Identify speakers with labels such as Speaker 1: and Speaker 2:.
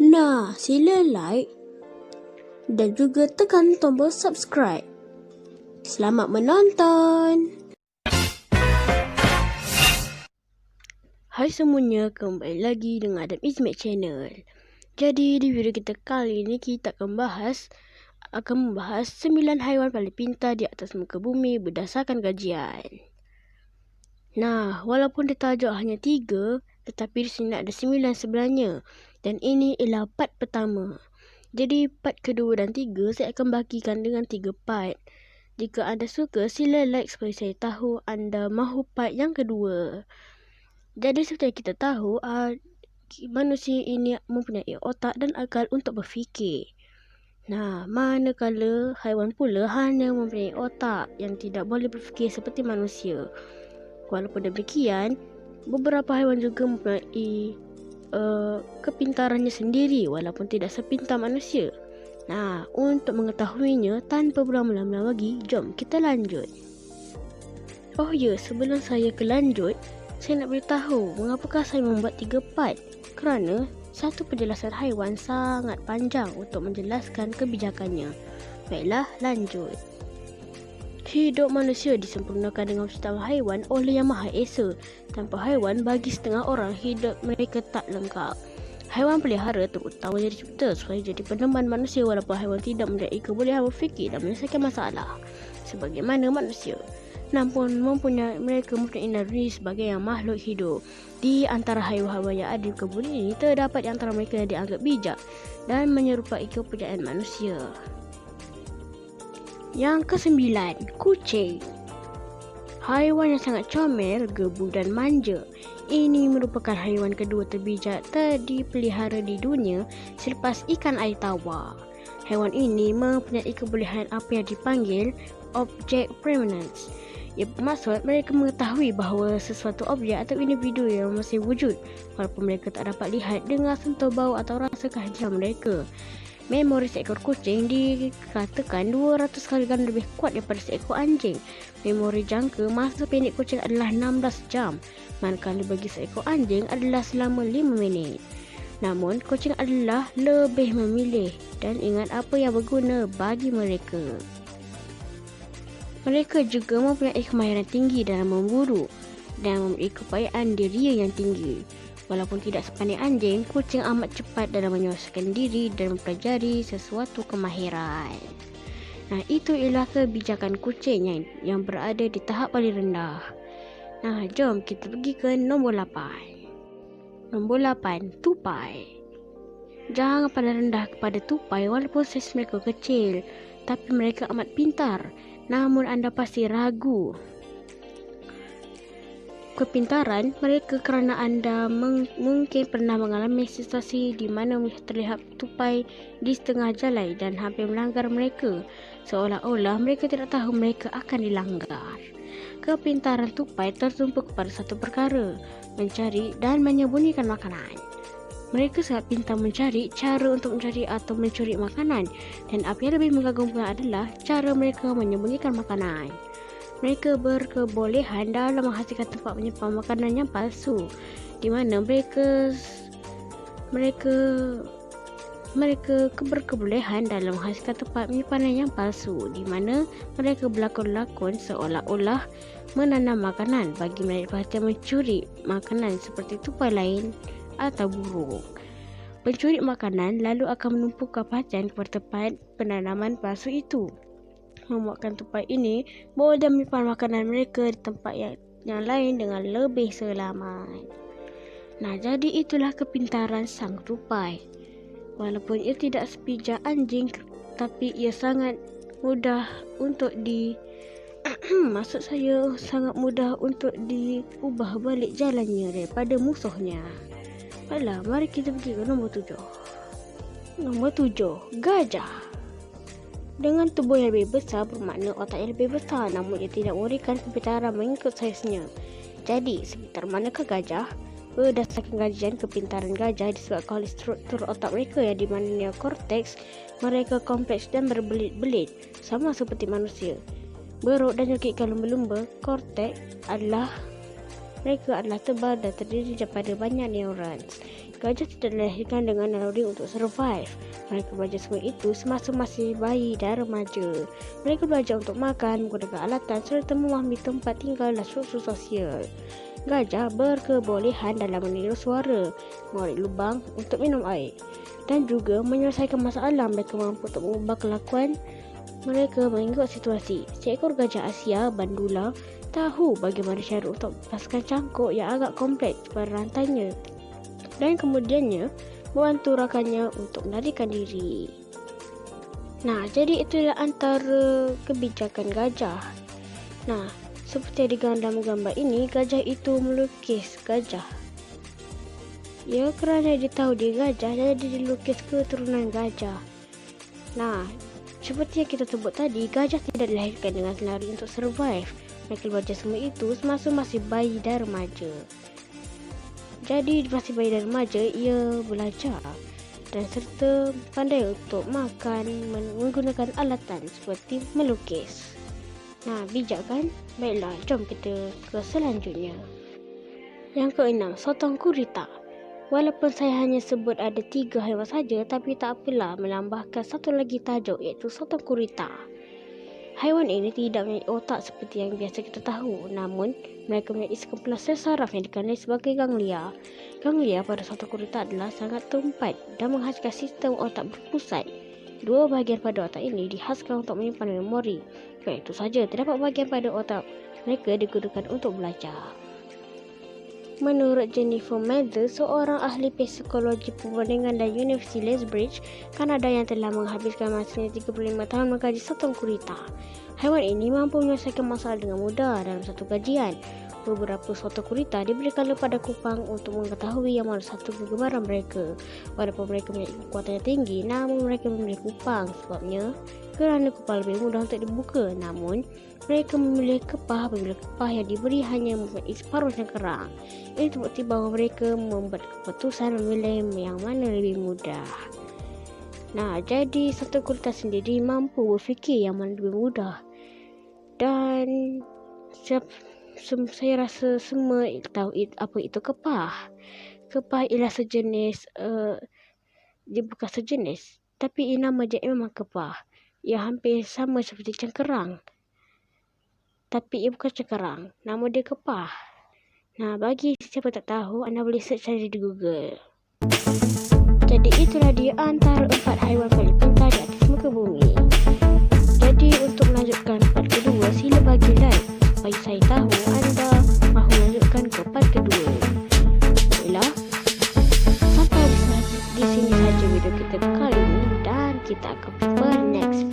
Speaker 1: Nah, sila like dan juga tekan tombol subscribe. Selamat menonton! Hai semuanya, kembali lagi dengan Adam Izmet Channel. Jadi di video kita kali ini kita akan membahas 9 haiwan paling pintar di atas muka bumi berdasarkan kajian. Nah, walaupun ditajuk hanya 3, tetapi di sini ada 9 sebenarnya. Dan ini ialah part pertama. Jadi part kedua dan 3 saya akan bagikan dengan 3 part. Jika anda suka, sila like supaya saya tahu anda mahu part yang kedua. Jadi seperti yang kita tahu, manusia ini mempunyai otak dan akal untuk berfikir. Nah, manakala haiwan pula hanya mempunyai otak yang tidak boleh berfikir seperti manusia. Walaupun demikian, beberapa haiwan juga mempunyai kepintarannya sendiri walaupun tidak sepintar manusia. Nah, untuk mengetahuinya, tanpa berlama-lama lagi, jom kita lanjut. Oh ya, sebelum saya lanjut, saya nak beritahu mengapakah saya membuat 3 part. Kerana satu penjelasan haiwan sangat panjang untuk menjelaskan kebijakannya. Baiklah, lanjut. Hidup manusia disempurnakan dengan penciptaan haiwan oleh Yang Maha Esa. Tanpa haiwan, bagi setengah orang, hidup mereka tak lengkap. Haiwan pelihara terutamanya dicipta supaya jadi peneman manusia walaupun haiwan tidak mempunyai kebolehan berfikir dan menyelesaikan masalah sebagaimana manusia. Namun mereka mempunyai naluri sebagai yang makhluk hidup. Di antara haiwan-haiwan yang ada di kebun ini, terdapat di antara mereka yang dianggap bijak dan menyerupai kepunyaan manusia. Yang ke-9, kucing. Haiwan yang sangat comel, gebu dan manja. Ini merupakan haiwan kedua terbijak dipelihara di dunia selepas ikan air tawar. Haiwan ini mempunyai kebolehan apa yang dipanggil object permanence. Ia bermaksud mereka mengetahui bahawa sesuatu objek atau individu yang masih wujud walaupun mereka tak dapat lihat, dengar, sentuh, bau atau rasa kehadiran mereka. Memori seekor kucing dikatakan 200 kali lebih kuat daripada seekor anjing. Memori jangka masa pendek kucing adalah 16 jam, manakala bagi seekor anjing adalah selama 5 minit. Namun, kucing adalah lebih memilih dan ingat apa yang berguna bagi mereka. Mereka juga mempunyai kemahiran tinggi dalam memburu dan mempunyai keupayaan diri yang tinggi. Walaupun tidak sepandai anjing, kucing amat cepat dalam menyelesaikan diri dan mempelajari sesuatu kemahiran. Nah, itu ialah kebijakan kucing yang berada di tahap paling rendah. Nah, jom kita pergi ke nombor 8. Nombor 8, tupai. Jangan pandang rendah kepada tupai walaupun saiz mereka kecil, tapi mereka amat pintar. Namun anda pasti ragu kepintaran mereka kerana anda mungkin pernah mengalami situasi di mana terlihat tupai di setengah jalan dan hampir melanggar mereka, seolah-olah mereka tidak tahu mereka akan dilanggar. Kepintaran tupai tertumpu kepada satu perkara, mencari dan menyembunyikan makanan. Mereka sangat pintar mencari cara untuk mencari atau mencuri makanan, dan apa yang lebih mengagumkan adalah cara mereka menyembunyikan makanan. Mereka berkebolehan dalam menghasilkan tempat menyimpan makanan yang palsu, di mana mereka berkebolehan dalam menghasilkan tempat penyimpanan yang palsu, di mana mereka berlakon-lakon seolah-olah menanam makanan bagi mereka perhatian mencuri makanan seperti tupai lain atau burung. Pencuri makanan lalu akan menumpukan perhatian kepada tempat penanaman palsu itu, membuatkan tupai ini boleh menyimpan makanan mereka di tempat yang lain dengan lebih selamat. Nah, jadi itulah kepintaran sang tupai. Walaupun ia tidak sebijak anjing, tapi ia sangat mudah untuk sangat mudah untuk diubah balik jalannya daripada musuhnya. Baiklah, mari kita pergi ke nombor 7. Nombor 7, gajah. Dengan tubuh yang lebih besar bermakna otak yang lebih besar, namun ia tidak memberikan kepintaran mengikut saiznya. Jadi, sepintar manakah gajah? Berdasarkan kajian, kepintaran gajah disebabkan oleh struktur otak mereka yang di mana neokorteks mereka kompleks dan berbelit-belit, sama seperti manusia. Beruk dan nyukitkan lumba-lumba, korteks mereka adalah tebal dan terdiri daripada banyak neurons. Gajah tidak dilahirkan dengan naluri untuk survive. Mereka belajar semua itu semasa masih bayi dan remaja. Mereka belajar untuk makan, menggunakan alatan serta memahami tempat tinggal dan struktur sosial. Gajah berkebolehan dalam meniru suara, mengorek lubang untuk minum air dan juga menyelesaikan masalah. Mereka mampu untuk mengubah kelakuan mereka mengikut situasi. Seekor gajah Asia, Bandula, tahu bagaimana cara untuk melepaskan cangkuk yang agak kompleks pada rantainya dan kemudiannya membantu rakannya untuk melarikan diri. Nah, jadi itulah antara kebijakan gajah. Nah, seperti yang digambar dalam gambar ini, gajah itu melukis gajah. Ya, kerana dia tahu dia gajah, jadi dia lukis keturunan gajah. Nah, seperti yang kita sebut tadi, gajah tidak dilahirkan dengan naluri untuk survive. Mereka belajar semua itu semasa masih bayi dan remaja. Jadi masih bayi dan remaja, ia belajar dan serta pandai untuk makan menggunakan alatan seperti melukis. Nah, bijak kan? Baiklah, jom kita ke selanjutnya. Yang keenam, sotong gurita. Walaupun saya hanya sebut ada 3 haiwan saja, tapi tak apalah menambahkan satu lagi tajuk, iaitu sotong gurita. Haiwan ini tidak memiliki otak seperti yang biasa kita tahu, namun mereka memiliki sekumpulan sel saraf yang dikenali sebagai ganglia. Ganglia pada sotong gurita adalah sangat tempat dan menghasilkan sistem otak berpusat. 2 bahagian pada otak ini dihasilkan untuk menyimpan memori. Itu saja, terdapat bahagian pada otak mereka digunakan untuk belajar. Menurut Jennifer Mather, seorang ahli psikologi perbandingan dari University Lethbridge, Kanada yang telah menghabiskan masanya 35 tahun mengkaji sotong gurita. Haiwan ini mampu menyelesaikan masalah dengan mudah dalam satu kajian. Beberapa sotong gurita diberikan kepada kupang untuk mengetahui yang mana satu kegemaran mereka. Walaupun mereka memiliki kekuatan yang tinggi, namun mereka memilih kupang sebabnya kerana kupang lebih mudah untuk dibuka. Namun, mereka memilih kepah apabila kepah yang diberi hanya memiliki separuh cengkerang. Ini terbukti bahawa mereka membuat keputusan memilih yang mana lebih mudah. Nah, jadi sotong gurita sendiri mampu berfikir yang mana lebih mudah. Dan saya rasa semua tahu apa itu kepah. Kepah ialah sejenis, dia bukan sejenis, tapi nama dia memang kepah. Ia hampir sama seperti cengkerang, tapi ia bukan cengkerang. Nama dia kepah. Nah, bagi siapa tak tahu, anda boleh search saja di Google. Jadi itulah dia antara 4 haiwan paling pintar di atas muka bumi. Jadi untuk melanjutkan part kedua, sila bagi like bagi saya tahu anda mahu melanjutkan ke part kedua. Baiklah, sampai di sini saja video kita kali ini dan kita akan berjumpa next